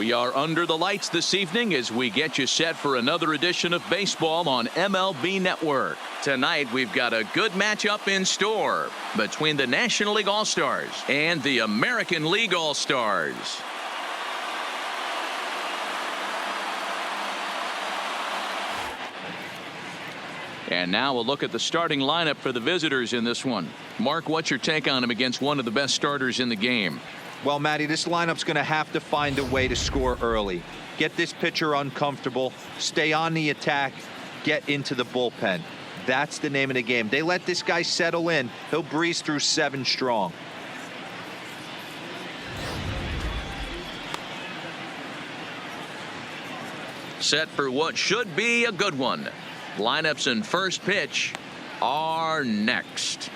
We are under the lights this evening as we get you set for another edition of baseball on MLB Network. Tonight we've got a good matchup in store between the National League All-Stars and the American League All-Stars. And now we'll look at the starting lineup for the visitors in this one. Mark, what's your take on him against one of the best starters in the game? Well, Matty, this lineup's going to have to find a way to score early. Get this pitcher uncomfortable, stay on the attack, get into the bullpen. That's the name of the game. They let this guy settle in, he'll breeze through 7 strong. Set for what should be a good one. Lineups and first pitch are next.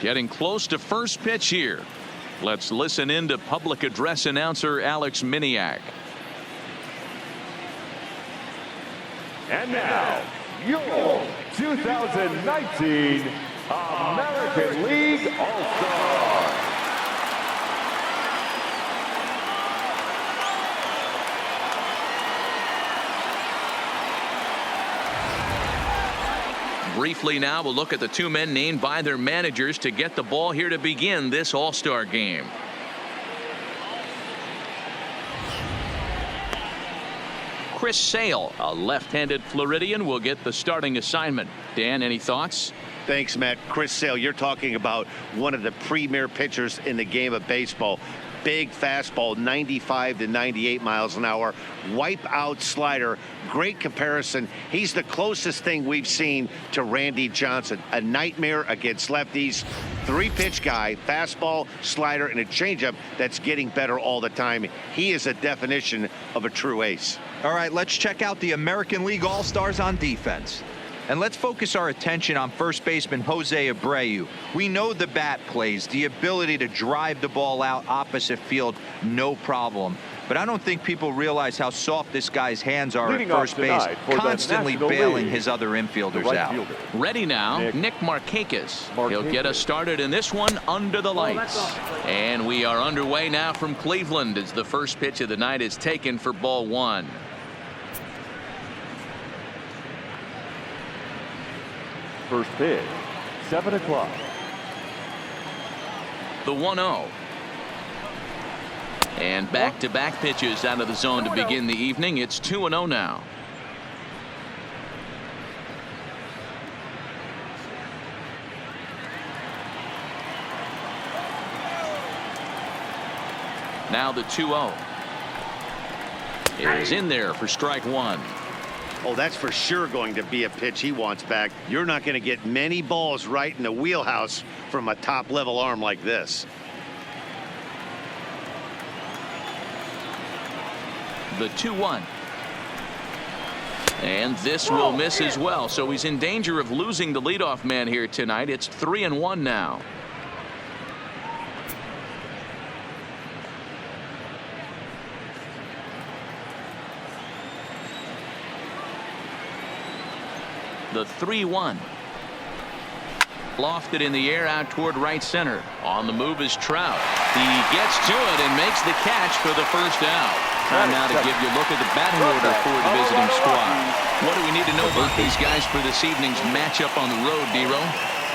Getting close to first pitch here. Let's listen in to public address announcer Alex Miniak. And now, your 2019 American League All-Star. Briefly now, we'll look at the 2 men named by their managers to get the ball here to begin this All-Star game. Chris Sale, a left-handed Floridian, will get the starting assignment. Dan, any thoughts? Thanks, Matt. Chris Sale, you're talking about one of the premier pitchers in the game of baseball. Big fastball, 95 to 98 miles an hour. Wipe out slider. Great comparison. He's the closest thing we've seen to Randy Johnson. A nightmare against lefties. 3-pitch guy, fastball, slider, and a changeup that's getting better all the time. He is a definition of a true ace. All right, let's check out the American League All-Stars on defense. And let's focus our attention on first baseman Jose Abreu. We know the bat plays, the ability to drive the ball out opposite field, no problem. But I don't think people realize how soft this guy's hands are at first base, constantly bailing his other infielders out. Ready now, Nick Markakis. He'll get us started in this one under the lights. And we are underway now from Cleveland as the first pitch of the night is taken for ball 1. First pitch, 7 o'clock. The 1-0. And back-to-back pitches out of the zone to begin the evening. It's 2-0 now. Now the 2-0 is in there for strike 1. Oh, that's for sure going to be a pitch he wants back. You're not going to get many balls right in the wheelhouse from a top-level arm like this. The 2-1. And this will miss as well, so he's in danger of losing the leadoff man here tonight. It's 3-1 now. The 3-1. Lofted in the air out toward right center. On the move is Trout. He gets to it and makes the catch for the first out. Time now to give you a look at the batting order for the visiting squad. What do we need to know about these guys for this evening's matchup on the road, Dero?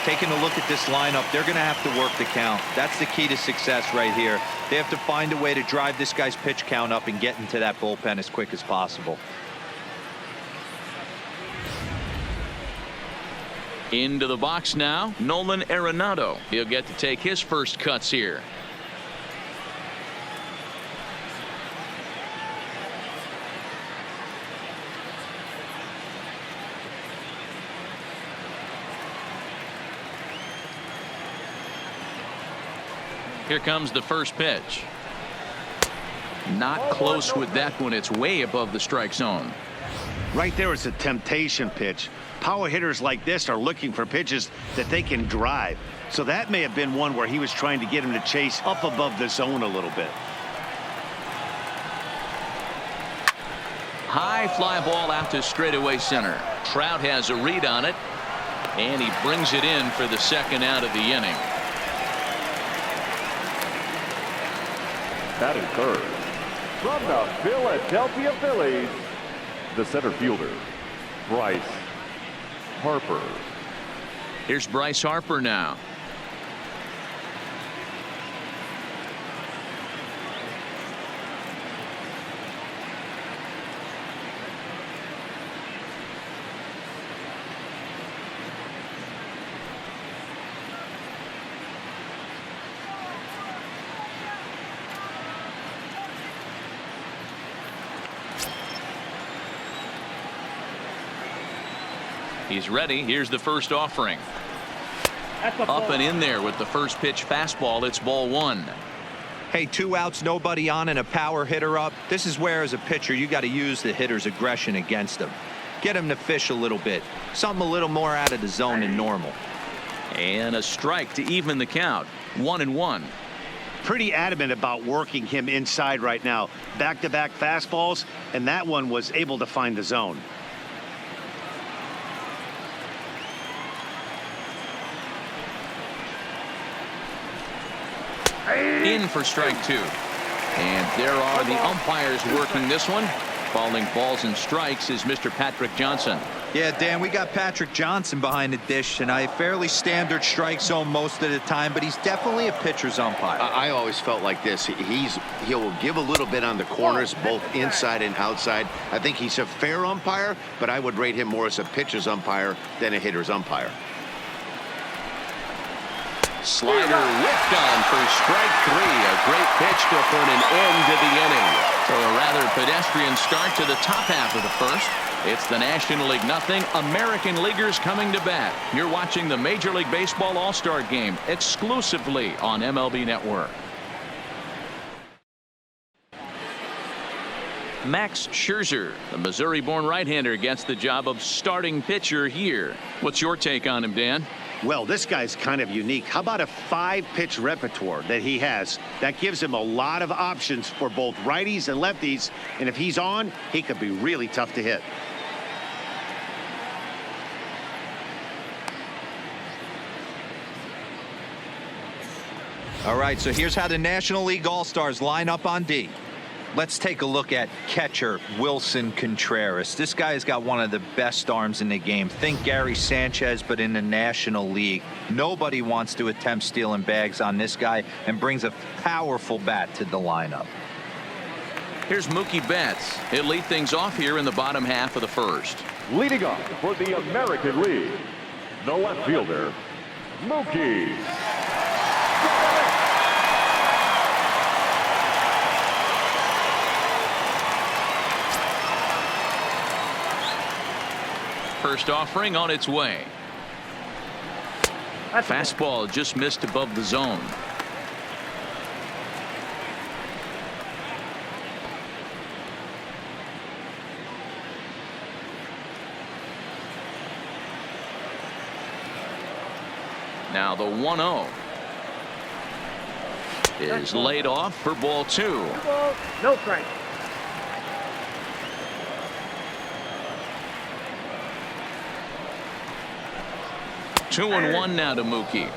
Taking a look at this lineup, they're going to have to work the count. That's the key to success right here. They have to find a way to drive this guy's pitch count up and get into that bullpen as quick as possible. Into the box now, Nolan Arenado. He'll get to take his first cuts here. Here comes the first pitch. Not close with that one. It's way above the strike zone. Right there is a temptation pitch. Power hitters like this are looking for pitches that they can drive. So that may have been one where he was trying to get him to chase up above the zone a little bit. High fly ball out to straightaway center. Trout has a read on it, and he brings it in for the second out of the inning. Batting third, from the Philadelphia Phillies, the center fielder, Bryce Harper. Here's Bryce Harper now. He's ready. Here's the first offering. Up and in there with the first pitch fastball. It's ball one. Hey, 2 outs, nobody on, and a power hitter up. This is where, as a pitcher, you got to use the hitter's aggression against him. Get him to fish a little bit. Something a little more out of the zone than normal. And a strike to even the count. 1-1. Pretty adamant about working him inside right now. Back-to-back fastballs, and that one was able to find the zone. In for strike two. And there are the umpires working this one. Calling balls and strikes is Mr. Patrick Johnson. Yeah, Dan, we got Patrick Johnson behind the dish, and a fairly standard strike zone most of the time, but he's definitely a pitcher's umpire. I always felt like this. He'll give a little bit on the corners, both inside and outside. I think he's a fair umpire, but I would rate him more as a pitcher's umpire than a hitter's umpire. Slider whipped on for strike three. A great pitch to put an end to the inning. So a rather pedestrian start to the top half of the first. It's the National League nothing. American Leaguers coming to bat. You're watching the Major League Baseball All-Star Game exclusively on MLB Network. Max Scherzer, the Missouri-born right-hander, gets the job of starting pitcher here. What's your take on him, Dan? Well, this guy's kind of unique. How about a 5-pitch repertoire that he has? That gives him a lot of options for both righties and lefties. And if he's on, he could be really tough to hit. All right, so here's how the National League All-Stars line up on D. Let's take a look at catcher Wilson Contreras. This guy's got one of the best arms in the game. Think Gary Sanchez, but in the National League. Nobody wants to attempt stealing bags on this guy, and brings a powerful bat to the lineup. Here's Mookie Betts. He'll lead things off here in the bottom half of the first. Leading off for the American League, the left fielder, Mookie. First offering on its way. Fastball just missed above the zone. Now the 1-0 is laid off for ball two. No strike. Two and one now to Mookie.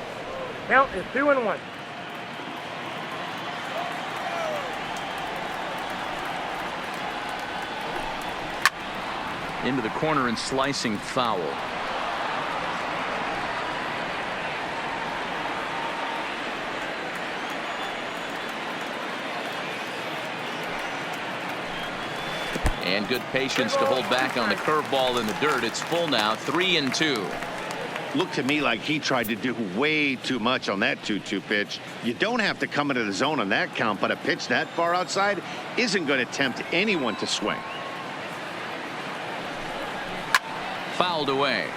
Count is 2-1. Into the corner and slicing foul. And good patience to hold back on the curveball in the dirt. It's full now, 3-2. Looked to me like he tried to do way too much on that 2-2 pitch. You don't have to come into the zone on that count, but a pitch that far outside isn't going to tempt anyone to swing. Fouled away.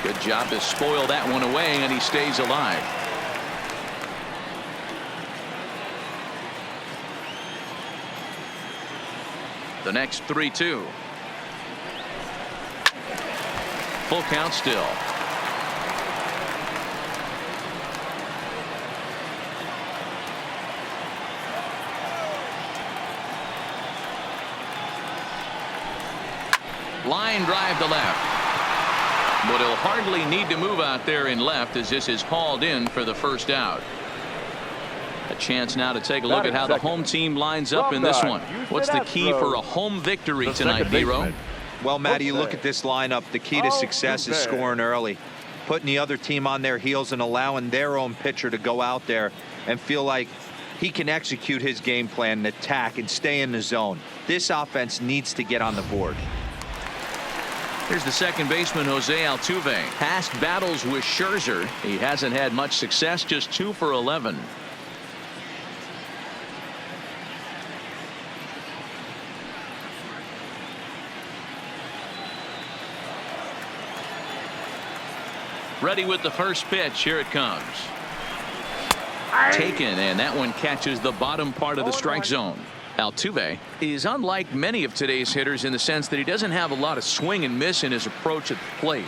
Good job to spoil that one away, and he stays alive. The next 3-2. Full count still. Line drive to left. But he'll hardly need to move out there in left as this is hauled in for the first out. A chance now to take a look at how the home team lines up in this one. What's the key for a home victory tonight, B-Row? Well, Matty, you look at this lineup. The key to success is scoring early, putting the other team on their heels and allowing their own pitcher to go out there and feel like he can execute his game plan and attack and stay in the zone. This offense needs to get on the board. Here's the second baseman, Jose Altuve. Past battles with Scherzer. He hasn't had much success, just 2 for 11. Ready with the first pitch. Here it comes. Taken, and that one catches the bottom part of the strike zone. Altuve is unlike many of today's hitters in the sense that he doesn't have a lot of swing and miss in his approach at the plate.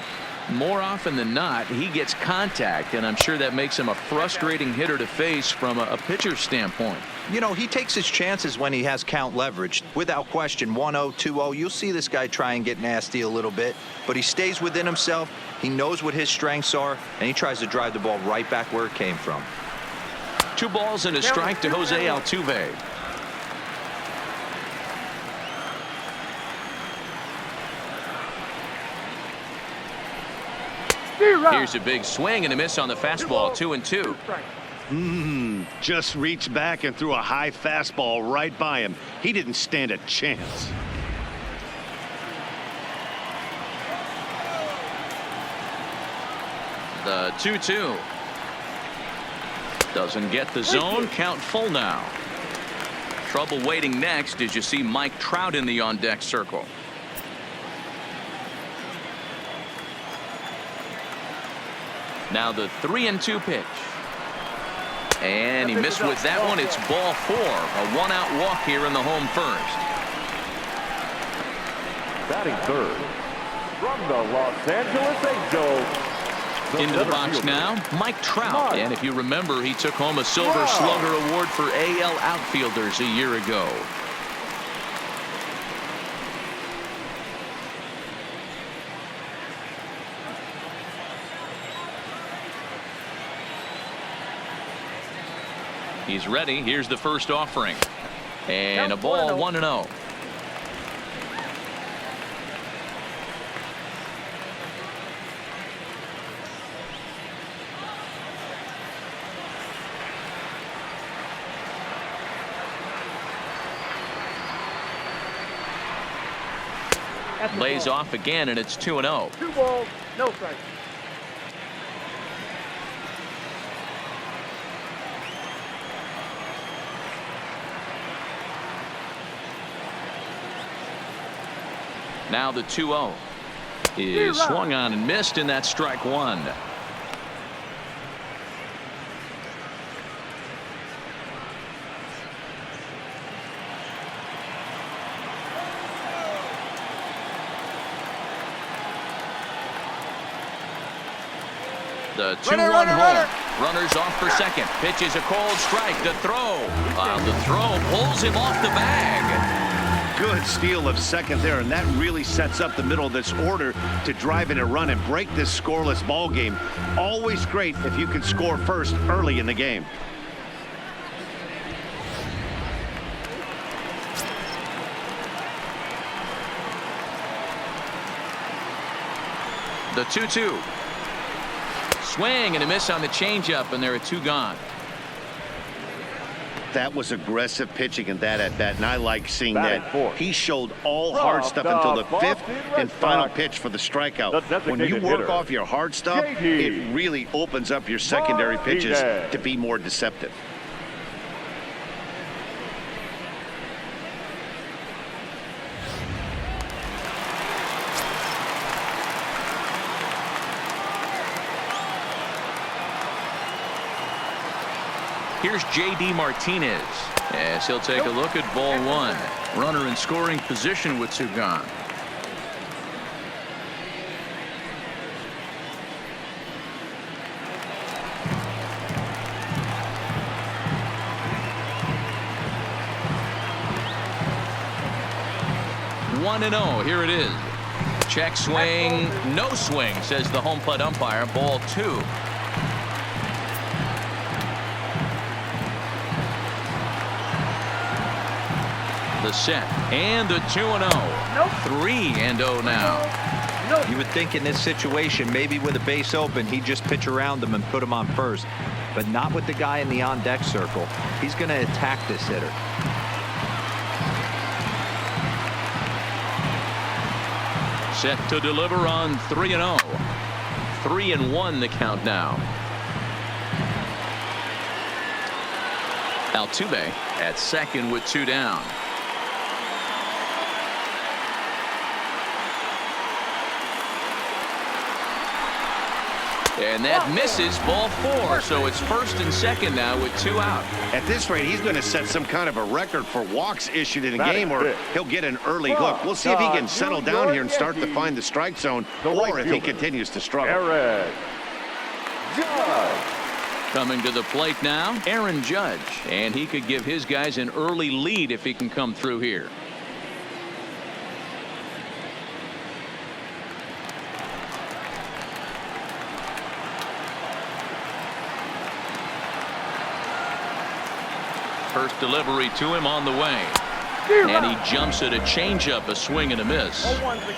More often than not, he gets contact, and I'm sure that makes him a frustrating hitter to face from a pitcher's standpoint. You know, he takes his chances when he has count leverage. Without question, 1-0, 2-0, you'll see this guy try and get nasty a little bit, but he stays within himself. He knows what his strengths are, and he tries to drive the ball right back where it came from. 2 balls and a strike to Jose Altuve. Here's a big swing and a miss on the fastball. 2-2. Just reached back and threw a high fastball right by him. He didn't stand a chance. The 2-2. Doesn't get the zone. Count full now. Trouble waiting next as you see Mike Trout in the on-deck circle. Now the 3-2 pitch. And he missed with that one. It's ball 4. A 1-out walk here in the home first. Batting third, from the Los Angeles Angels. Into the box now, Mike Trout. And if you remember, he took home a Silver Slugger Award for AL outfielders a year ago. He's ready. Here's the first offering. And a ball, 1-0. Lays off again, and it's 2-0. 2 balls, no strikes. Now the 2-0 is swung on and missed, and that's strike 1. The 2-1 home. Runners off for second. Pitch is a cold strike. The throw. The throw pulls him off the bag. Good steal of second there, and that really sets up the middle of this order to drive in a run and break this scoreless ball game. Always great if you can score first early in the game. The 2-2. Swing and a miss on the changeup, and there are 2 gone. That was aggressive pitching in that at bat, and I like seeing Batting that. fourth. He showed all hard stuff until the 5th and final pitch for the strikeout. When you work off your hard stuff, it really opens up your secondary pitches to be more deceptive. Here's J.D. Martinez as he'll take a look at ball one. Runner in scoring position with two gone. One and 0. Here it is. Check swing. No swing, says the home plate umpire. Ball two. The set and the 2-0. 3-0 now. You would think in this situation, maybe with a base open, he'd just pitch around him and put him on first, but not with the guy in the on-deck circle. He's going to attack this hitter. Set to deliver on 3-0. 3-1 the count now. Altuve at second with two down. And that misses, ball four. So it's first and second now with two out. At this rate, he's going to set some kind of a record for walks issued in a game, or he'll get an early hook. We'll see if he can settle down here and start to find the strike zone, or if he continues to struggle. Coming to the plate now, Aaron Judge. And he could give his guys an early lead if he can come through here. First delivery to him on the way. And he jumps at a changeup, a swing and a miss.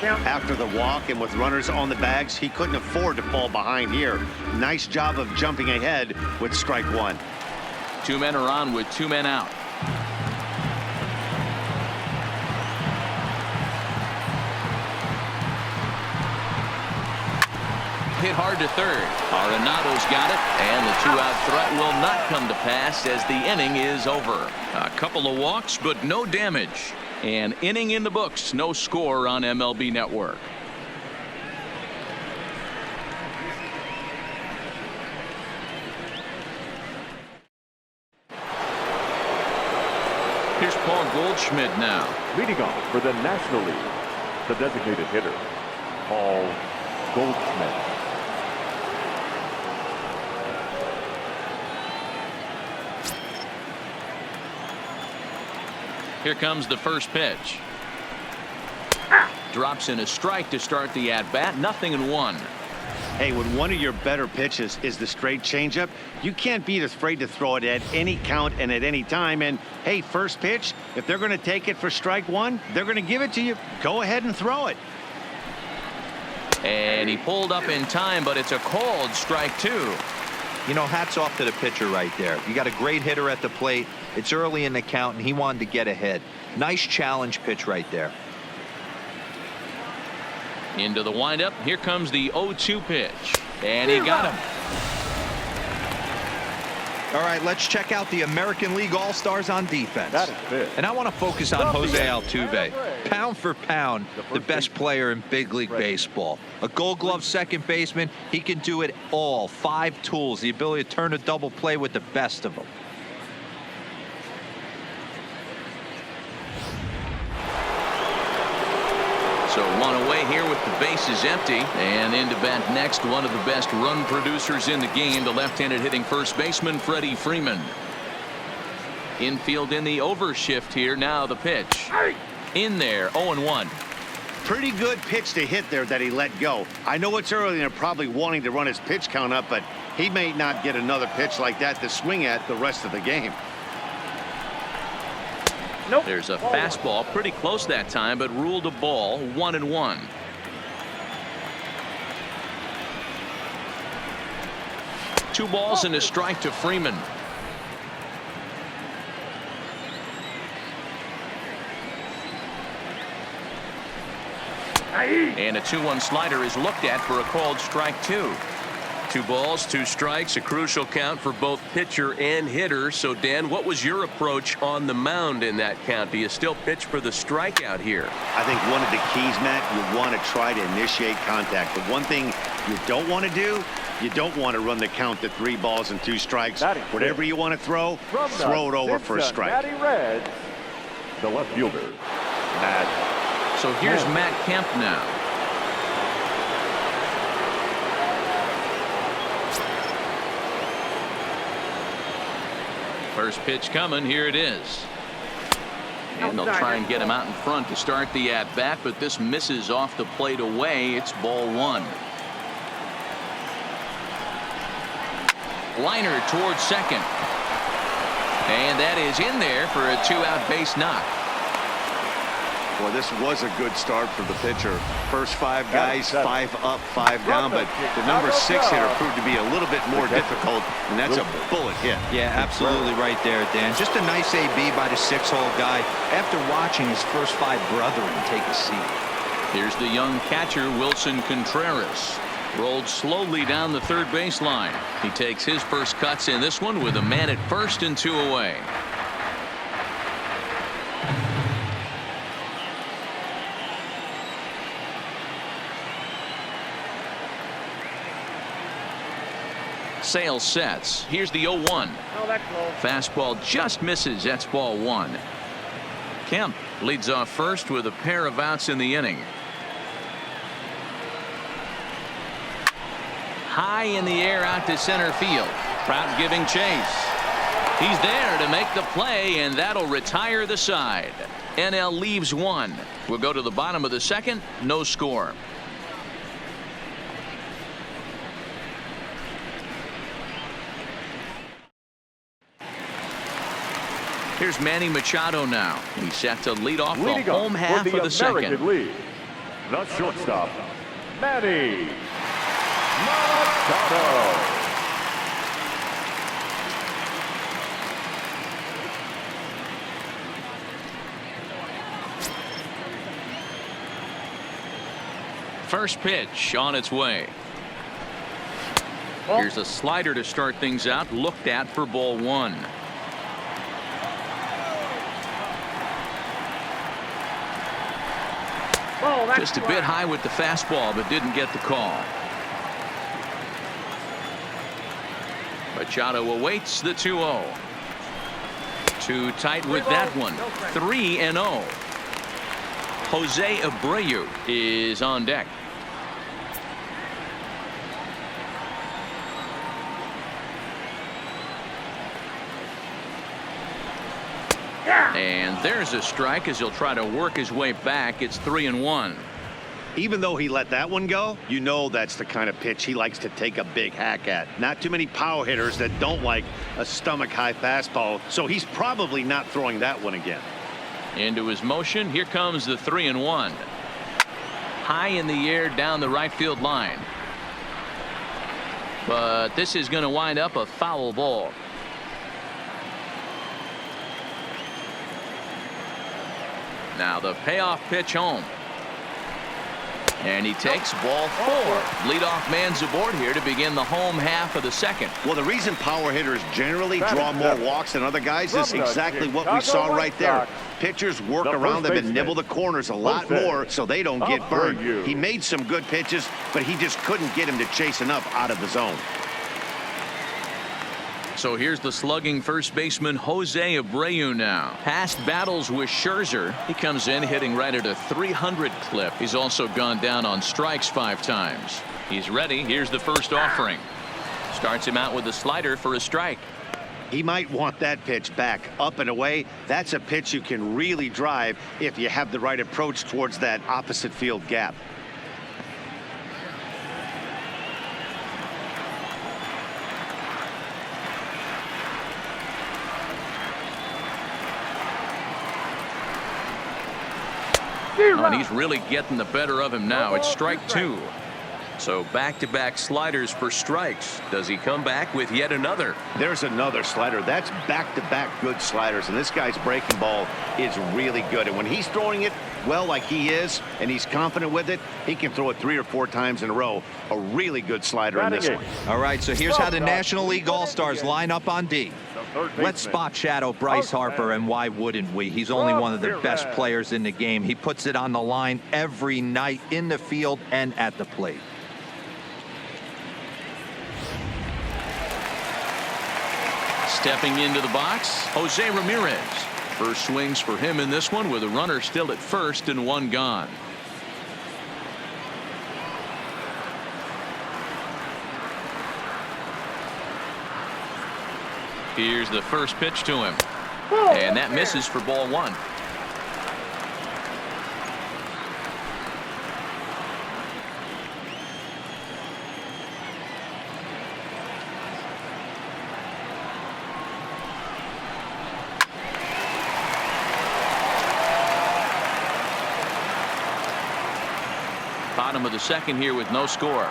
After the walk and with runners on the bags, he couldn't afford to fall behind here. Nice job of jumping ahead with strike one. Two men are on with two men out. Hit hard to third. Arenado's got it, and the two-out threat will not come to pass as the inning is over. A couple of walks, but no damage. An inning in the books, no score on MLB Network. Here's Paul Goldschmidt now. Leading off for the National League, the designated hitter, Paul Goldschmidt. Here comes the first pitch. Drops in a strike to start the at-bat. 0-1. Hey, when one of your better pitches is the straight changeup, you can't be afraid to throw it at any count and at any time. And hey, first pitch, if they're going to take it for strike one, they're going to give it to you. Go ahead and throw it. And he pulled up in time, but it's a called strike two. You know, hats off to the pitcher right there. You got a great hitter at the plate. It's early in the count, and he wanted to get ahead. Nice challenge pitch right there. Into the windup. Here comes the 0-2 pitch. And he got him. All right, let's check out the American League All-Stars on defense. And I want to focus on Jose Altuve. Pound for pound, the best player in big league baseball. A Gold Glove second baseman, he can do it all. 5 tools, the ability to turn a double play with the best of them. So one away here with the bases empty. And into bat next, one of the best run producers in the game, the left-handed hitting first baseman, Freddie Freeman. Infield in the overshift here. Now the pitch. In there, 0-1. Pretty good pitch to hit there that he let go. I know it's early and they're probably wanting to run his pitch count up, but he may not get another pitch like that to swing at the rest of the game. Nope. There's a fastball pretty close that time, but ruled a ball. 1-1. Two balls and a strike to Freeman. And a 2-1 slider is looked at for a called strike two. 2 balls, 2 strikes, a crucial count for both pitcher and hitter. So, Dan, what was your approach on the mound in that count? Do you still pitch for the strikeout here? I think one of the keys, Matt, you want to try to initiate contact. The one thing you don't want to do You don't want to run the count to 3 balls and 2 strikes. Whatever you want to throw it over for a strike. Red, the left fielder, Matt. So here's Matt Kemp now. First pitch coming. Here it is. And they'll try and get him out in front to start the at-bat, but this misses off the plate away. It's ball 1. Liner towards second. And that is in there for a 2-out base knock. Well, this was a good start for the pitcher. First 5 guys, 5 up, 5 down, but the number 6 hitter proved to be a little bit more difficult, and that's a bullet hit. Yeah, absolutely right there, Dan. Just a nice AB by the 6-hole guy after watching his first 5 brethren take a seat. Here's the young catcher, Wilson Contreras. Rolled slowly down the third baseline. He takes his first cuts in this one with a man at first and 2 away. Sale sets. Here's the 0-1. Oh, that's low. Fastball just misses. That's ball 1. Kemp leads off first with a pair of outs in the inning. High in the air out to center field. Trout giving chase. He's there to make the play, and that'll retire the side. NL leaves 1. We'll go to the bottom of the second. No score. Here's Manny Machado now. He's set to lead off the home half of the second. League, the shortstop, Manny Machado. First pitch on its way. Here's a slider to start things out. Looked at for ball 1. Just a bit high with the fastball, but didn't get the call. Machado awaits the 2-0. Too tight with that one. 3-0. Jose Abreu is on deck. And there's a strike as he'll try to work his way back. It's 3-1. Even though he let that one go, you know that's the kind of pitch he likes to take a big hack at. Not too many power hitters that don't like a stomach-high fastball, so he's probably not throwing that one again. Into his motion. Here comes the 3-1. High in the air down the right field line. But this is going to wind up a foul ball. Now the payoff pitch home. And he takes ball 4. Leadoff man's aboard here to begin the home half of the second. Well, the reason power hitters generally draw more walks than other guys is exactly what we saw right there. Pitchers work around them and nibble the corners a lot more so they don't get burned. He made some good pitches, but he just couldn't get him to chase enough out of the zone. So here's the slugging first baseman Jose Abreu now. Past battles with Scherzer. He comes in hitting right at a 300 clip. He's also gone down on strikes 5 times. He's ready. Here's the first offering. Starts him out with a slider for a strike. He might want that pitch back up and away. That's a pitch you can really drive if you have the right approach towards that opposite field gap. And he's really getting the better of him now. It's strike 2. So back-to-back sliders for strikes. Does he come back with yet another? There's another slider. That's back-to-back good sliders. And this guy's breaking ball is really good. And when he's throwing it well like he is, and he's confident with it, he can throw it 3 or 4 times in a row. A really good slider in this one. All right, so here's how the National League All-Stars line up on D. Let's spot shadow Bryce Harper, and why wouldn't we? He's only one of the best players in the game. He puts it on the line every night in the field and at the plate. Stepping into the box, Jose Ramirez. First swings for him in this one with a runner still at first and one gone. Here's the first pitch to him. And that misses for ball one. Bottom of the second here with no score.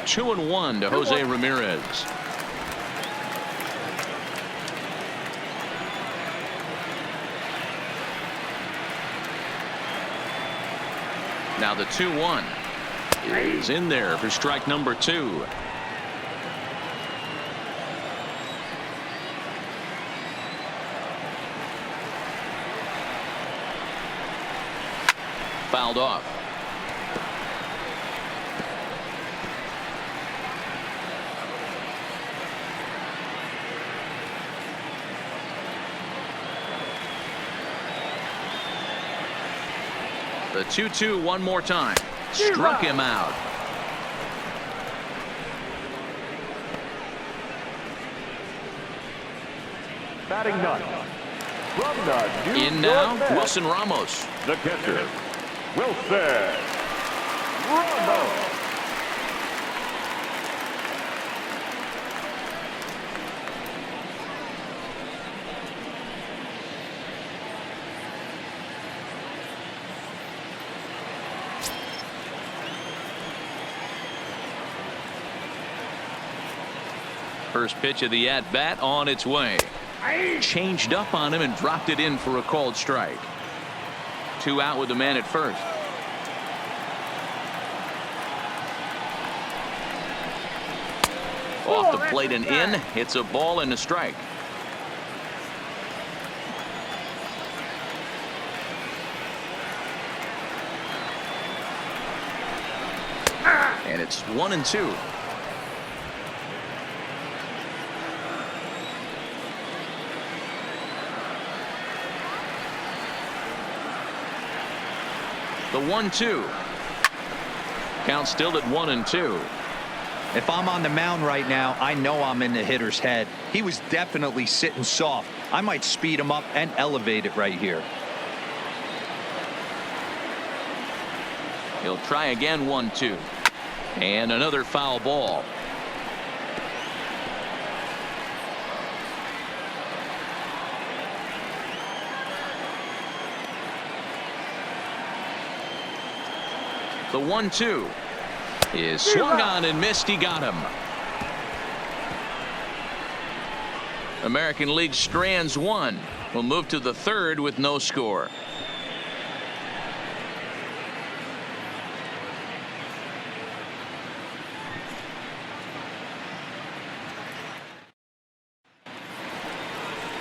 Two and one to Jose Ramirez. Now the 2-1 is in there for strike number 2. Fouled off. The 2-2 one more time. Struck him out. Batting ninth. From the New In now, York Mets, Wilson Ramos. the catcher, Wilson Ramos. First pitch of the at-bat on its way. Changed up on him and dropped it in for a called strike. 2 out with the man at first. Off the plate and in. It's a ball and a strike. And it's 1-2. The 1-2. Count still at 1-2. If I'm on the mound right now, I know I'm in the hitter's head. He was definitely sitting soft. I might speed him up and elevate it right here. He'll try again. 1-2. And another foul ball. The 1-2 is swung on and missed. He got him. American League strands one. We'll move to the third with no score.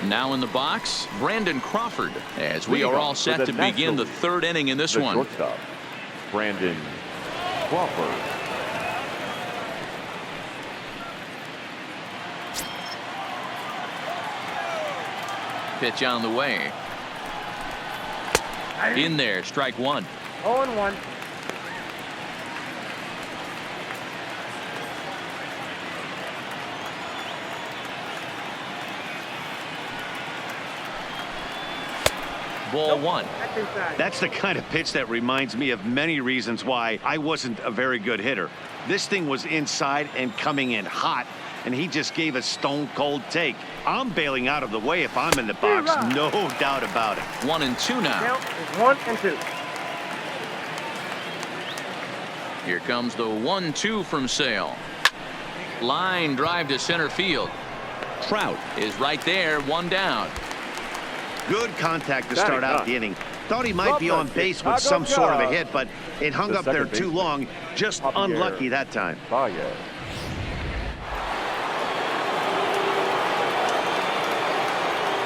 Now in the box, Brandon Crawford, as we are all set to begin the third inning in this one. Shortstop, Brandon Crawford. Pitch on the way. In there, strike one. 0-1. Ball one. That's inside. That's the kind of pitch that reminds me of many reasons why I wasn't a very good hitter. This thing was inside and coming in hot, and he just gave a stone cold take. I'm bailing out of the way if I'm in the box, no doubt about it. 1-2 now. Count is 1-2. Here comes the 1-2 from Sale. Line drive to center field. Trout is right there, one down. Good contact to start out the inning. Thought he might be on base with some sort of a hit, but it hung up there too long. Just unlucky that time.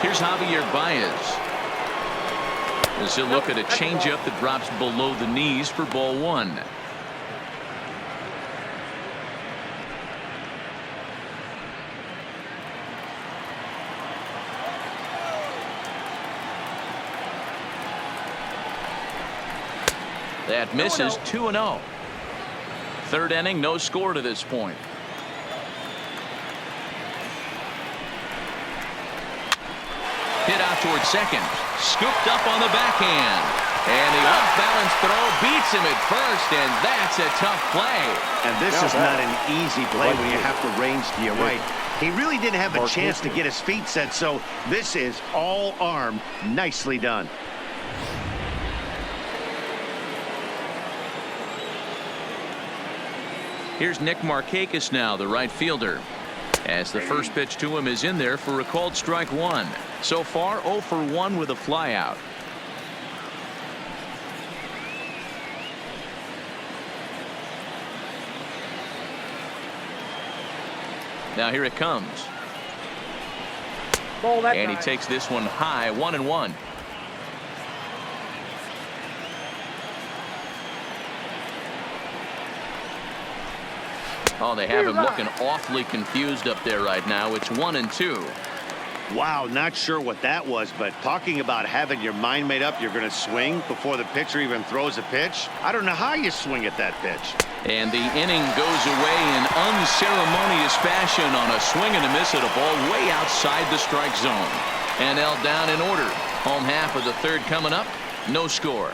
Here's Javier Baez. As he'll look at a changeup that drops below the knees for ball one. That misses. 2-0. Third inning, no score to this point. Hit out towards second. Scooped up on the backhand. And the off-balance throw beats him at first, and that's a tough play. And this is not an easy play when you have to range to your right. He really didn't have a chance to get his feet set, so this is all arm. Nicely done. Here's Nick Markakis now, the right fielder. As the first pitch to him is in there for a called strike one. So far 0 for 1 with a flyout. Now here it comes. And he takes this one high. 1-1. Oh, they have him looking awfully confused up there right now. It's 1-2. Wow, not sure what that was, but talking about having your mind made up, you're going to swing before the pitcher even throws a pitch. I don't know how you swing at that pitch. And the inning goes away in unceremonious fashion on a swing and a miss at a ball way outside the strike zone. NL down in order. Home half of the third coming up. No score.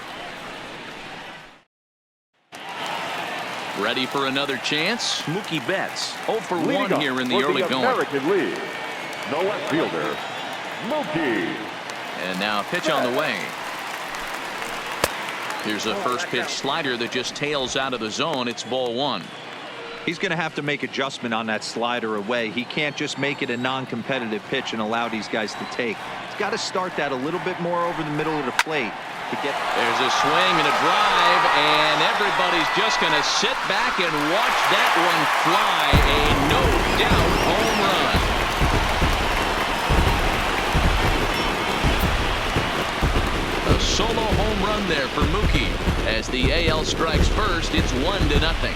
Ready for another chance? Mookie Betts 0 for 1 here in the early going. American League, the left fielder, Mookie. And now a pitch on the way. Here's a first pitch slider that just tails out of the zone. It's ball one. He's going to have to make adjustment on that slider away. He can't just make it a non-competitive pitch and allow these guys to take. He's got to start that a little bit more over the middle of the plate. There's a swing and a drive, and everybody's just going to sit back and watch that one fly. A no-doubt home run. A solo home run there for Mookie. As the AL strikes first, it's 1-0.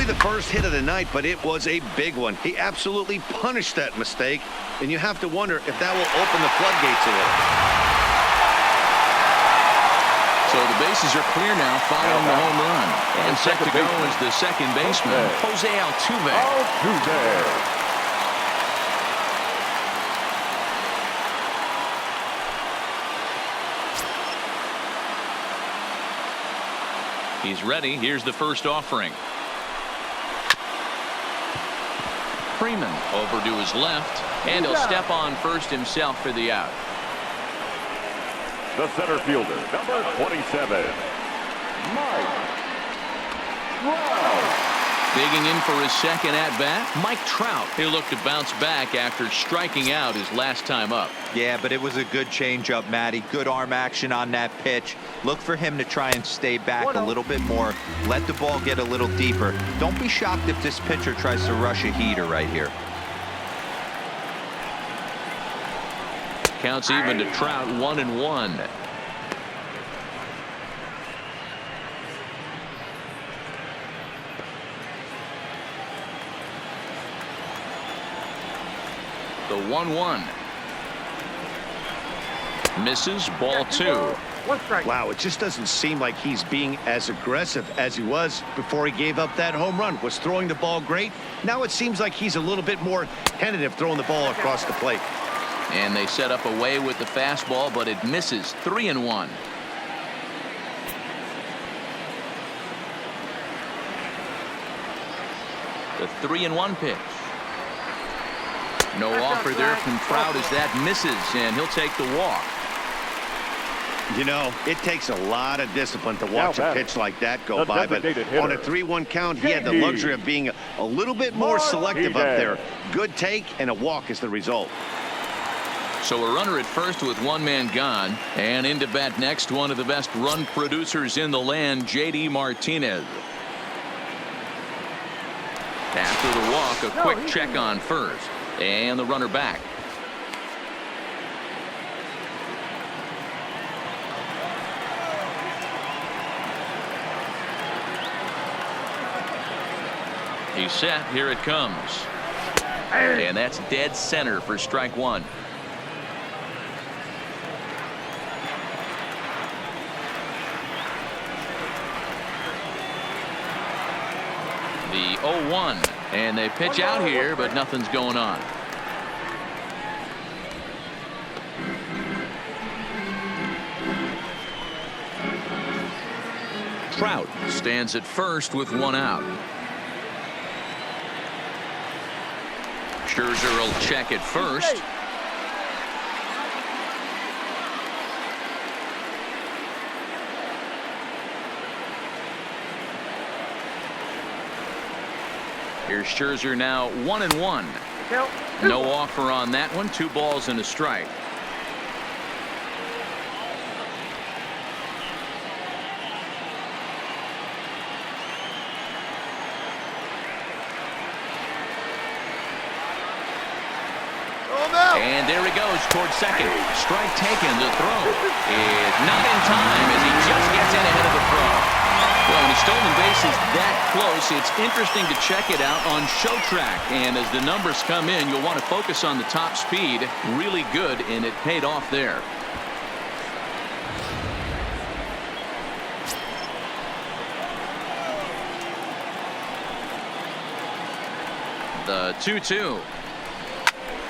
The first hit of the night, but it was a big one. He absolutely punished that mistake, and you have to wonder if that will open the floodgates a little. So the bases are clear now following the home run. And set to go is the second baseman, Jose Altuve. He's ready. Here's the first offering. Freeman over to his left, and he'll step on first himself for the out. The center fielder, number 27, Mike Trout. Digging in for his second at-bat, Mike Trout. He'll look to bounce back after striking out his last time up. Yeah, but it was a good changeup, Matty. Good arm action on that pitch. Look for him to try and stay back a little bit more. Let the ball get a little deeper. Don't be shocked if this pitcher tries to rush a heater right here. Counts even to Trout, 1-1. The 1-1. Misses, ball two. Wow, it just doesn't seem like he's being as aggressive as he was before he gave up that home run. Was throwing the ball great. Now it seems like he's a little bit more tentative throwing the ball across the plate. And they set up away with the fastball, but it misses. 3-1. The 3-1 pitch. No offer there from Trout as that misses, and he'll take the walk. You know, it takes a lot of discipline to watch a pitch like that go by, but on a 3-1 count, he had the luxury of being a little bit more selective up there. Good take, and a walk is the result. So a runner at first with one man gone, and into bat next, one of the best run producers in the land, J.D. Martinez. After the walk, a quick check on first. And the runner back. He's set. Here it comes. And that's dead center for strike one. The 0-1. And they pitch out here, but nothing's going on. Trout stands at first with one out. Scherzer will check at first. Here's Scherzer now 1-1. No offer on that one. 2 balls and a strike. And there he goes towards second. Strike taken. The throw is not in time as he just gets in ahead of the throw. Well, when a stolen base is that close, it's interesting to check it out on show track. And as the numbers come in, you'll want to focus on the top speed. Really good, and it paid off there. The 2-2.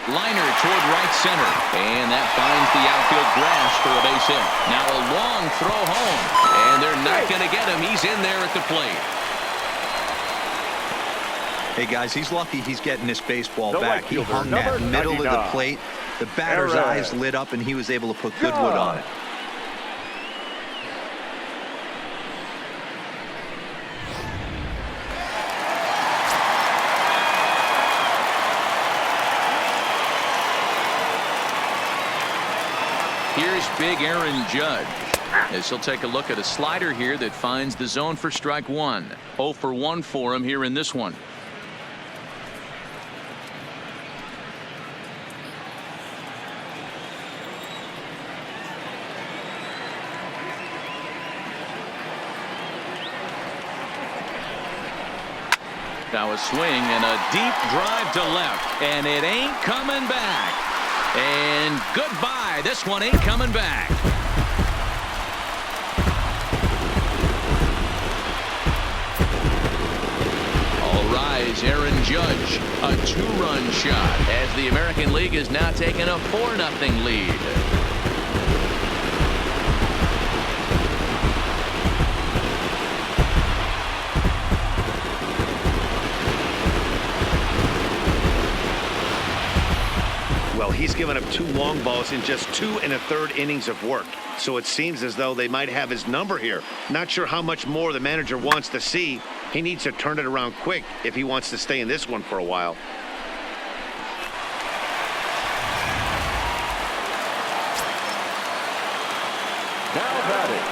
Liner toward right center, and that finds the outfield grass for a base hit. Now a long throw home, and they're not going to get him. He's in there at the plate. Hey guys, he's lucky he's getting this baseball back. He hung that middle of the plate. The batter's eyes lit up, and he was able to put good wood on it. Here's big Aaron Judge as he'll take a look at a slider here that finds the zone for strike one. 0 for 1 for him here in this one. Now a swing and a deep drive to left, and it ain't coming back. And goodbye. This one ain't coming back. All rise, Aaron Judge. A 2-run shot as the American League is now taking a 4-0 lead. Well, he's given up 2 long balls in just 2 1/3 innings of work. So it seems as though they might have his number here. Not sure how much more the manager wants to see. He needs to turn it around quick if he wants to stay in this one for a while.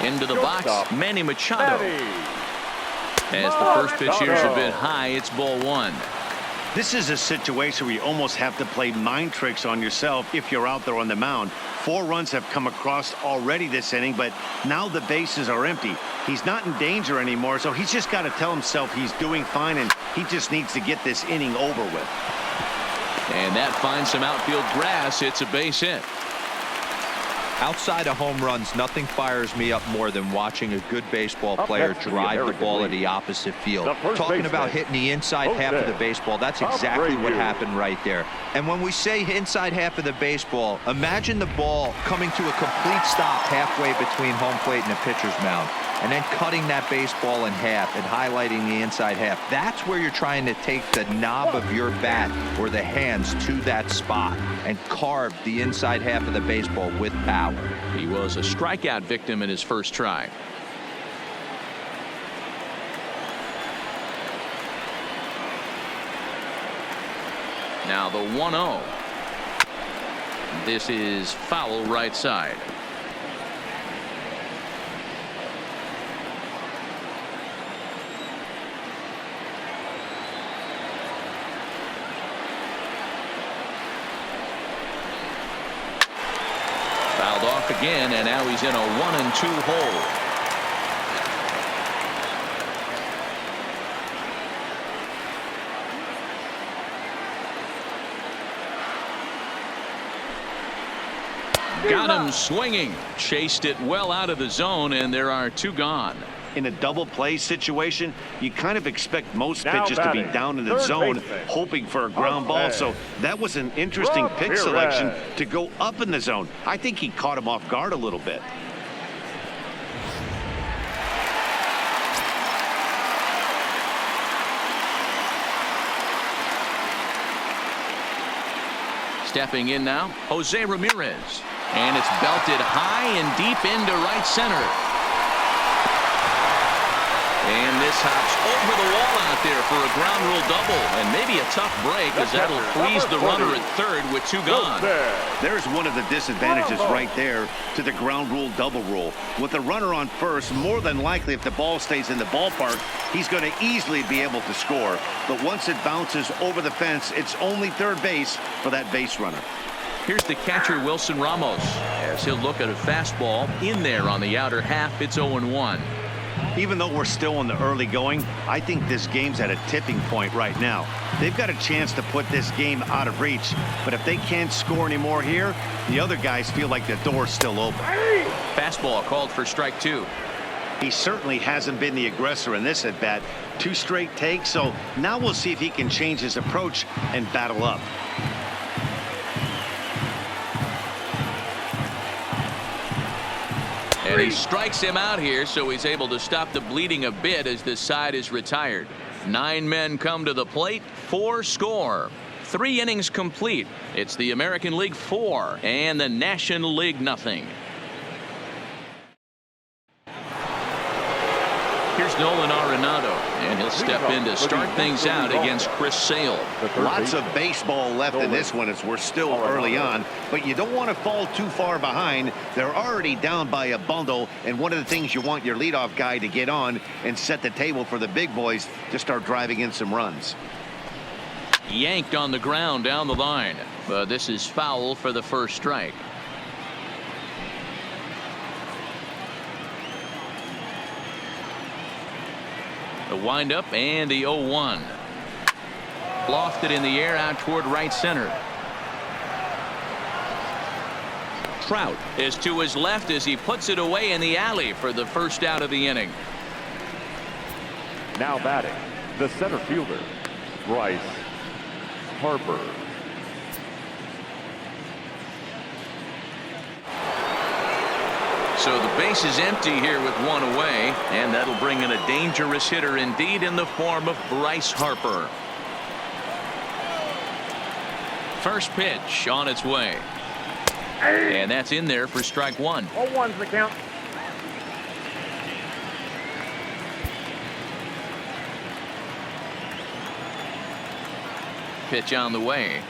Into the box, Manny Machado. As the first pitch here is a bit high, it's ball 1. This is a situation where you almost have to play mind tricks on yourself if you're out there on the mound. 4 runs have come across already this inning, but now the bases are empty. He's not in danger anymore, so he's just got to tell himself he's doing fine, and he just needs to get this inning over with. And that finds some outfield grass. It's a base hit. Outside of home runs, nothing fires me up more than watching a good baseball player drive the ball at the opposite field. Talking about hitting the inside half of the baseball, that's exactly what happened right there. And when we say inside half of the baseball, imagine the ball coming to a complete stop halfway between home plate and the pitcher's mound, and then cutting that baseball in half and highlighting the inside half. That's where you're trying to take the knob of your bat or the hands to that spot and carve the inside half of the baseball with power. He was a strikeout victim in his first try. Now the 1-0. This is foul right side. off again, and now he's in a 1-2 hole. Got him swinging. Chased it well out of the zone, and there are 2 gone. In a double play situation, you kind of expect most Now pitches to be batting, down in the third zone, baseman. hoping for a ground ball. So that was an interesting pitch selection to go up in the zone. I think he caught him off guard a little bit. Stepping in now, Jose Ramirez. And it's belted high and deep into right center. And this hops over the wall out there for a ground rule double. And maybe a tough break, as that'll freeze the runner at third with 2 gone. There's one of the disadvantages right there to the ground rule double rule. With the runner on first, more than likely if the ball stays in the ballpark, he's going to easily be able to score. But once it bounces over the fence, it's only third base for that base runner. Here's the catcher, Wilson Ramos, as he'll look at a fastball in there on the outer half. It's 0-1. Even though we're still in the early going, I think this game's at a tipping point right now. They've got a chance to put this game out of reach, but if they can't score anymore here, the other guys feel like the door's still open. Fastball called for strike 2. He certainly hasn't been the aggressor in this at bat. 2 straight takes, so now we'll see if he can change his approach and battle up. And he strikes him out here, so he's able to stop the bleeding a bit as this side is retired. 9 men come to the plate, 4 score. 3 innings complete. It's the American League 4 and the National League nothing. Here's Nolan Arenado, and he'll step in to start things out against Chris Sale. Lots of baseball left in this one as we're still early on, but you don't want to fall too far behind. They're already down by a bundle, and one of the things you want your leadoff guy to get on and set the table for the big boys to start driving in some runs. Yanked on the ground down the line, but this is foul for the first strike. The windup and the 0-1. Lofted in the air out toward right center. Trout is to his left as he puts it away in the alley for the first out of the inning. Now batting, the center fielder, Bryce Harper. So the base is empty here with 1 away, and that'll bring in a dangerous hitter indeed in the form of Bryce Harper. First pitch on its way. And that's in there for strike 1. 0-1's the count. Pitch on the way.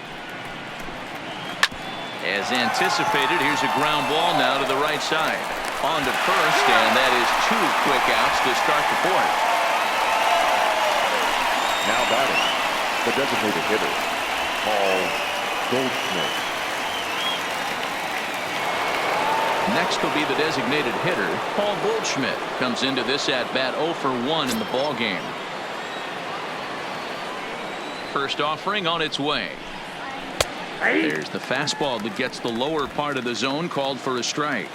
As anticipated, here's a ground ball now to the right side. On to first, and that is 2 quick outs to start the 4th. Now batting, the designated hitter, Paul Goldschmidt. Next will be the designated hitter, Paul Goldschmidt. Comes into this at bat 0 for 1 in the ball game. First offering on its way. There's the fastball that gets the lower part of the zone, called for a strike.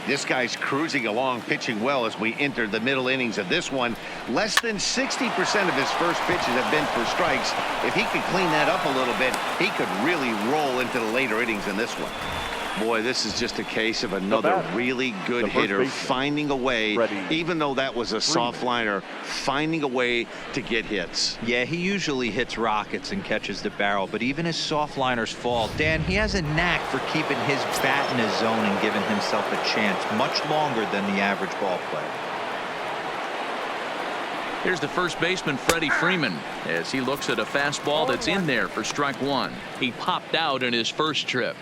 This guy's cruising along, pitching well as we enter the middle innings of this one. Less than 60% of his first pitches have been for strikes. If he could clean that up a little bit, he could really roll into the later innings in this one. Boy, this is just a case of another really good hitter finding a way, even though that was a soft liner, finding a way to get hits. Yeah, he usually hits rockets and catches the barrel, but even his soft liners fall. Dan, he has a knack for keeping his bat in his zone and giving himself a chance much longer than the average ball player. Here's the first baseman, Freddie Freeman, as he looks at a fastball that's in there for strike 1. He popped out in his first trip.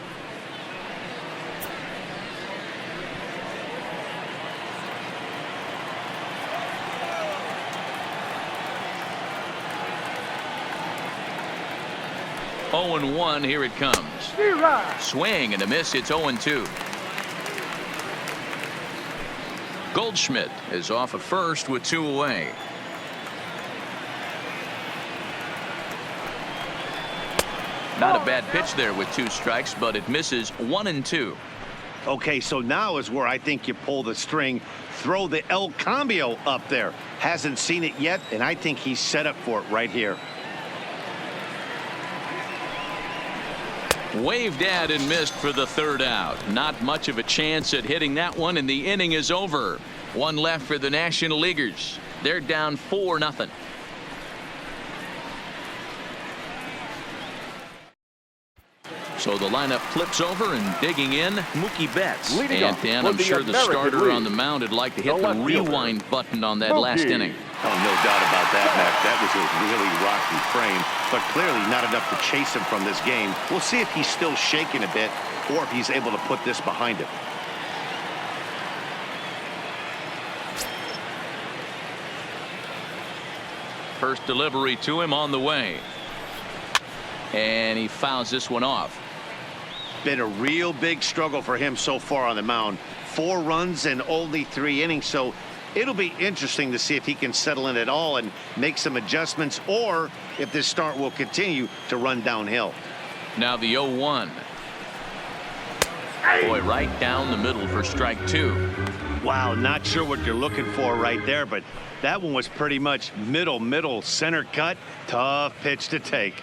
Oh and 1, here it comes. Swing and a miss. It's 0-2. Goldschmidt is off at first with 2 away. Not a bad pitch there with 2 strikes, but it misses 1-2. Okay, so now is where I think you pull the string, throw the El Cambio up there. Hasn't seen it yet, and I think he's set up for it right here. Waved at and missed for the 3rd out. Not much of a chance at hitting that one, and the inning is over. 1 left for the National Leaguers. They're down 4-0. So the lineup flips over, and digging in, Mookie Betts. Leading And off Dan, for I'm the sure the American starter League, on the mound would like to hit the the left fielder, rewind button on that Mookie. last inning. Oh, no doubt about that, Mac. That was a really rocky frame, but clearly not enough to chase him from this game. We'll see if he's still shaking a bit or if he's able to put this behind him. First delivery to him on the way. And he fouls this one off. Been a real big struggle for him so far on the mound. 4 runs in only 3 innings, so it'll be interesting to see if he can settle in at all and make some adjustments, or if this start will continue to run downhill. Now the 0-1. Boy, right down the middle for strike 2. Wow, not sure what you're looking for right there, but that one was pretty much middle center cut. Tough pitch to take.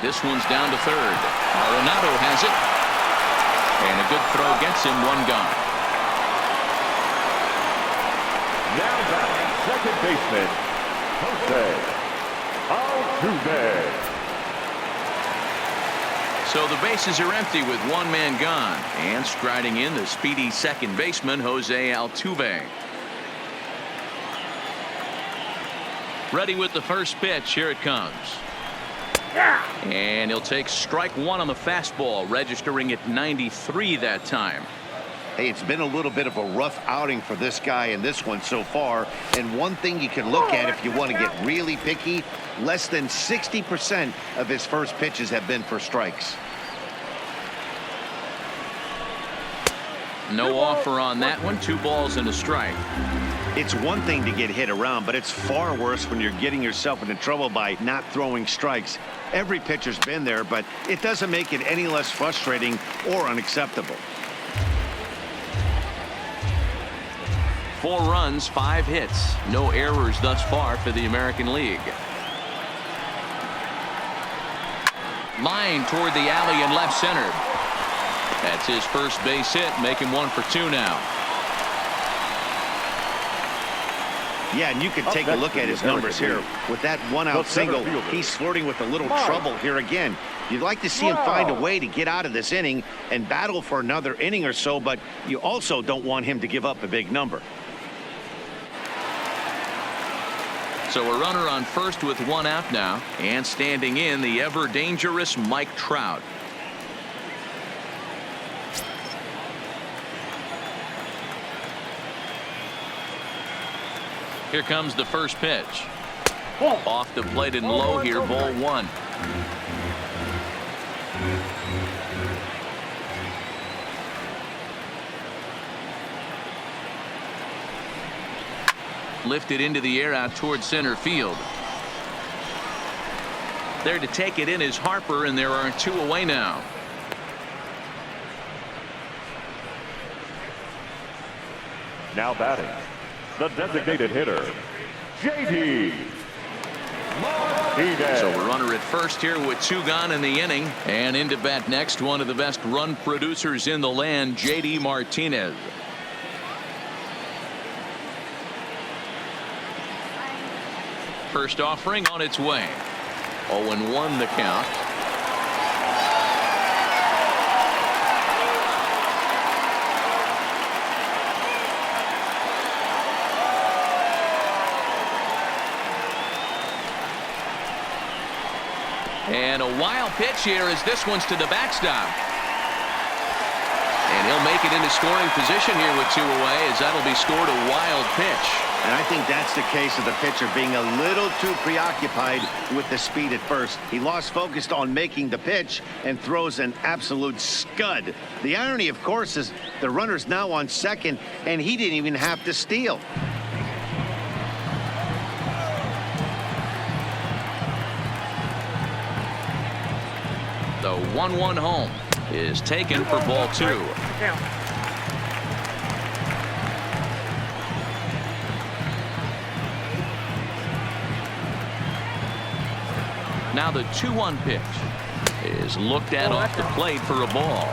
This one's down to 3rd. Arenado has it. And a good throw gets him 1 gone. Now batting second baseman, Jose Altuve. So the bases are empty with 1 man gone. And striding in, the speedy second baseman, Jose Altuve. Ready with the first pitch. Here it comes. And he'll take strike 1 on the fastball, registering at 93 that time. Hey, it's been a little bit of a rough outing for this guy in this one so far. And one thing you can look at if you want to get really picky, less than 60% of his first pitches have been for strikes. No offer on that one. 2 balls and a strike. It's one thing to get hit around, but it's far worse when you're getting yourself into trouble by not throwing strikes. Every pitcher's been there, but it doesn't make it any less frustrating or unacceptable. 4 runs, 5 hits. No errors thus far for the American League. Line toward the alley in left center. That's his first base hit, making 1 for 2 now. Yeah, and you can take a look at his numbers here. With that 1-out single, he's flirting with a little trouble here again. You'd like to see him find a way to get out of this inning and battle for another inning or so, but you also don't want him to give up a big number. So a runner on first with 1 out now, and standing in, the ever dangerous Mike Trout. Here comes the first pitch. Off the plate and low here, ball 1. Lifted into the air out towards center field. There to take it in is Harper, and there are 2 away now. Now batting, the designated hitter, JD Martinez. So a runner at first here with 2 gone in the inning, and into bat next, one of the best run producers in the land, JD Martinez. First offering on its way. 0-1 the count. And a wild pitch here as this one's to the backstop. And he'll make it into scoring position here with 2 away, as that'll be scored a wild pitch. And I think that's the case of the pitcher being a little too preoccupied with the speed at first. He lost focus on making the pitch and throws an absolute scud. The irony, of course, is the runner's now on second, and he didn't even have to steal. The 1-1 home is taken for ball 2. Now the 2-1 pitch is looked at off the plate for a ball.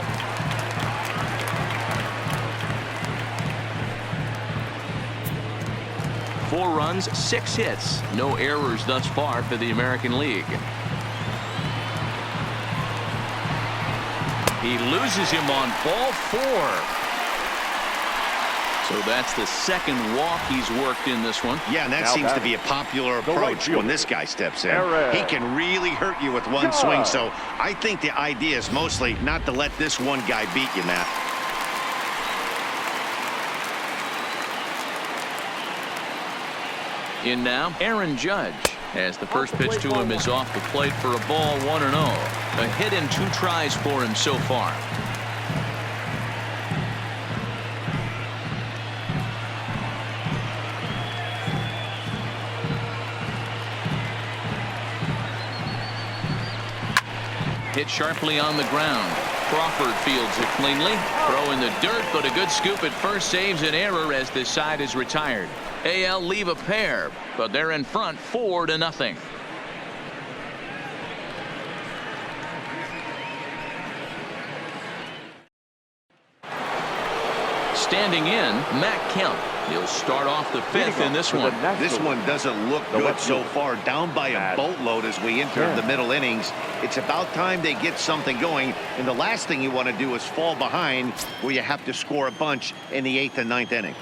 Four runs, 6 hits, no errors thus far for the American League. He loses him on ball 4. So that's the second walk he's worked in this one. Yeah, and that seems to be a popular approach when this guy steps in. He can really hurt you with one swing, so I think the idea is mostly not to let this one guy beat you, Matt. In now, Aaron Judge, as the first pitch to him is off the plate for a ball, 1-0. A hit in 2 tries for him so far. Hit sharply on the ground. Crawford fields it cleanly. Throw in the dirt, but a good scoop at first saves an error as this side is retired. AL leave a pair, but they're in front 4-0. Standing in, Matt Kemp. He'll start off the 5th in this one. This one doesn't look good so far. Down by a boatload as we enter the middle innings. It's about time they get something going. And the last thing you want to do is fall behind where you have to score a bunch in the 8th and 9th inning.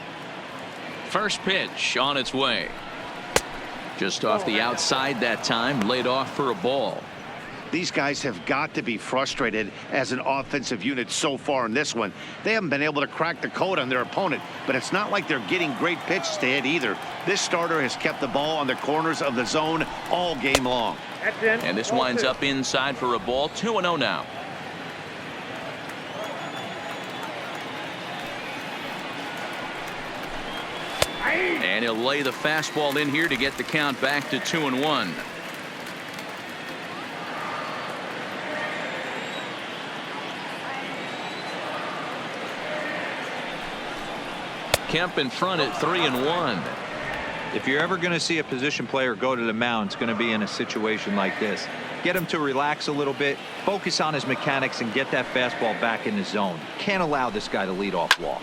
First pitch on its way. Just off the outside that time, laid off for a ball. These guys have got to be frustrated as an offensive unit so far in this one. They haven't been able to crack the code on their opponent, but it's not like they're getting great pitches to hit either. This starter has kept the ball on the corners of the zone all game long. And this winds up inside for a ball, 2-0 now. And he'll lay the fastball in here to get the count back to 2-1. Kemp in front at 3-1. If you're ever going to see a position player go to the mound, it's going to be in a situation like this. Get him to relax a little bit, focus on his mechanics, and get that fastball back in the zone. Can't allow this guy to lead off walk.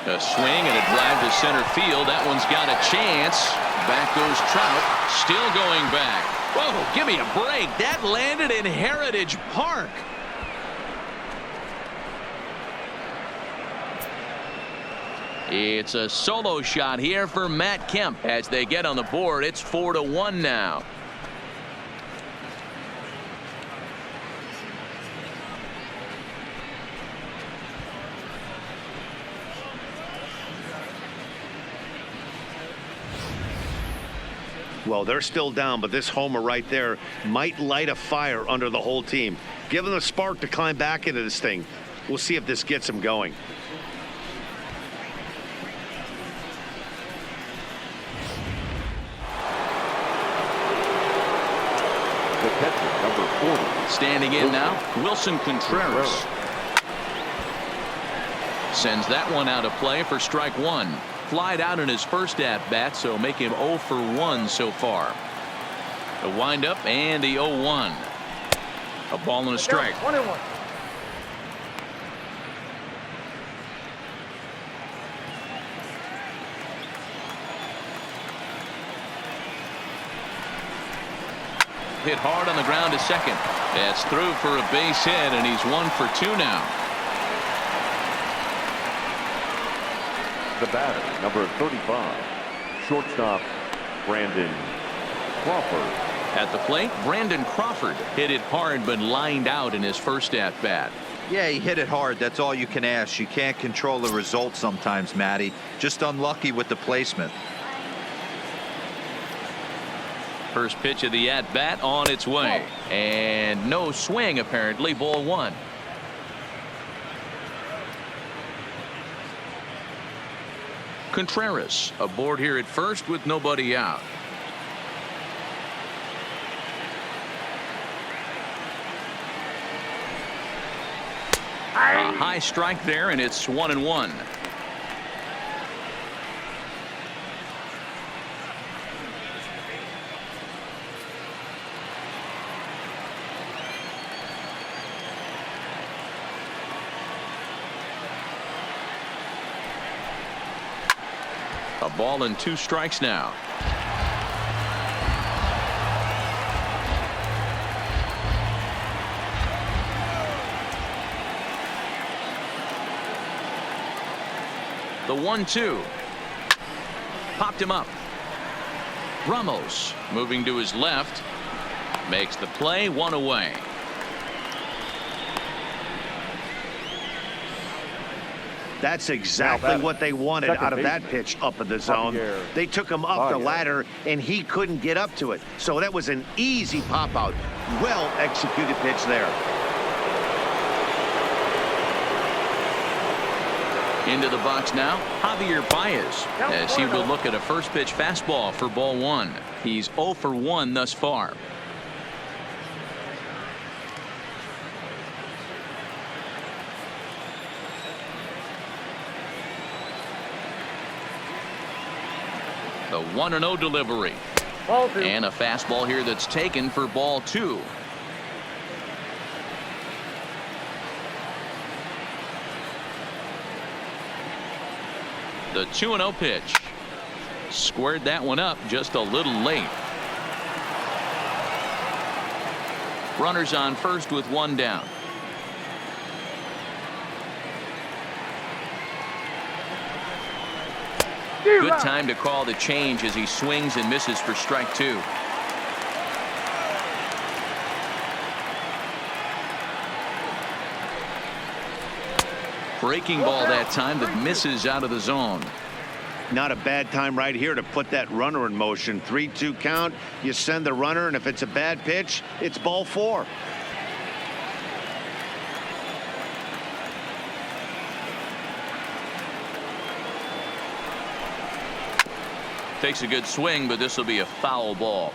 A swing and a drive to center field. That one's got a chance. Back goes Trout. Still going back. Whoa, give me a break. That landed in Heritage Park. It's a solo shot here for Matt Kemp as they get on the board. It's 4-1 now. Well, they're still down, but this homer right there might light a fire under the whole team. Give them a spark to climb back into this thing. We'll see if this gets them going. The catcher, number 40. Standing in now, Wilson Contreras. Sends that one out of play for strike 1. Flied out in his first at-bat, so make him 0 for 1 so far. The windup and the 0-1. A ball and a strike. 1-1. Hit hard on the ground to second. That's through for a base hit, and he's 1 for 2 now. The batter, number 35, shortstop, Brandon Crawford. At the plate, Brandon Crawford hit it hard but lined out in his first at-bat. Yeah, he hit it hard. That's all you can ask. You can't control the result sometimes, Matty. Just unlucky with the placement. First pitch of the at-bat on its way. And no swing, apparently. Ball one. Contreras aboard here at first with nobody out. A high strike there, and it's 1-1. A ball and 2 strikes now. The 1-2. Popped him up. Ramos moving to his left. Makes the play, 1 away. That's exactly what they wanted out of that pitch up in the zone. They took him up the ladder, and he couldn't get up to it. So that was an easy pop-out. Well-executed pitch there. Into the box now, Javier Baez, as he will look at a first pitch fastball for ball 1. He's 0 for 1 thus far. The 1-0 delivery. And a fastball here that's taken for ball 2. The 2-0 pitch. Squared that one up just a little late. Runners on first with 1 down. Good time to call the change as he swings and misses for strike 2. Breaking ball that time that misses out of the zone. Not a bad time right here to put that runner in motion. 3-2 count. You send the runner, and if it's a bad pitch, it's ball 4. Takes a good swing, but this will be a foul ball.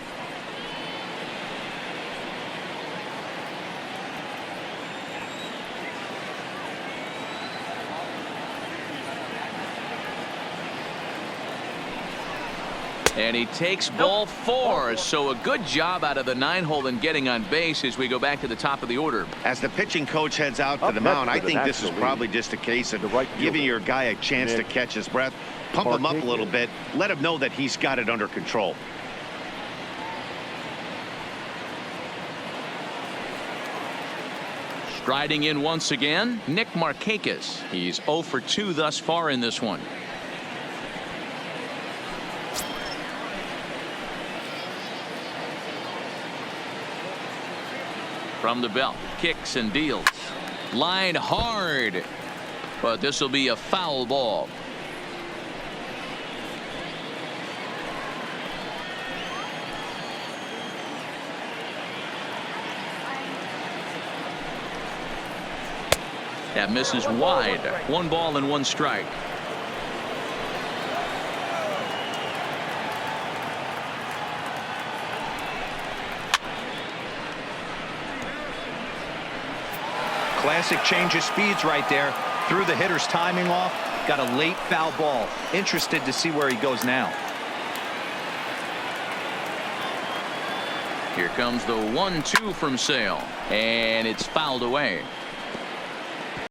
And he takes ball 4. So a good job out of the 9-hole in getting on base as we go back to the top of the order. As the pitching coach heads out to the mound, I think this is probably just a case of giving your guy a chance to catch his breath. Pump him up a little bit. Let him know that he's got it under control. Striding in once again, Nick Markakis. He's 0 for 2 thus far in this one. From the belt, kicks and deals. Line hard, but this will be a foul ball. That misses wide. 1 ball and 1 strike. Classic change of speeds right there. Threw the hitter's timing off. Got a late foul ball. Interested to see where he goes now. Here comes the 1-2 from Sale, and it's fouled away.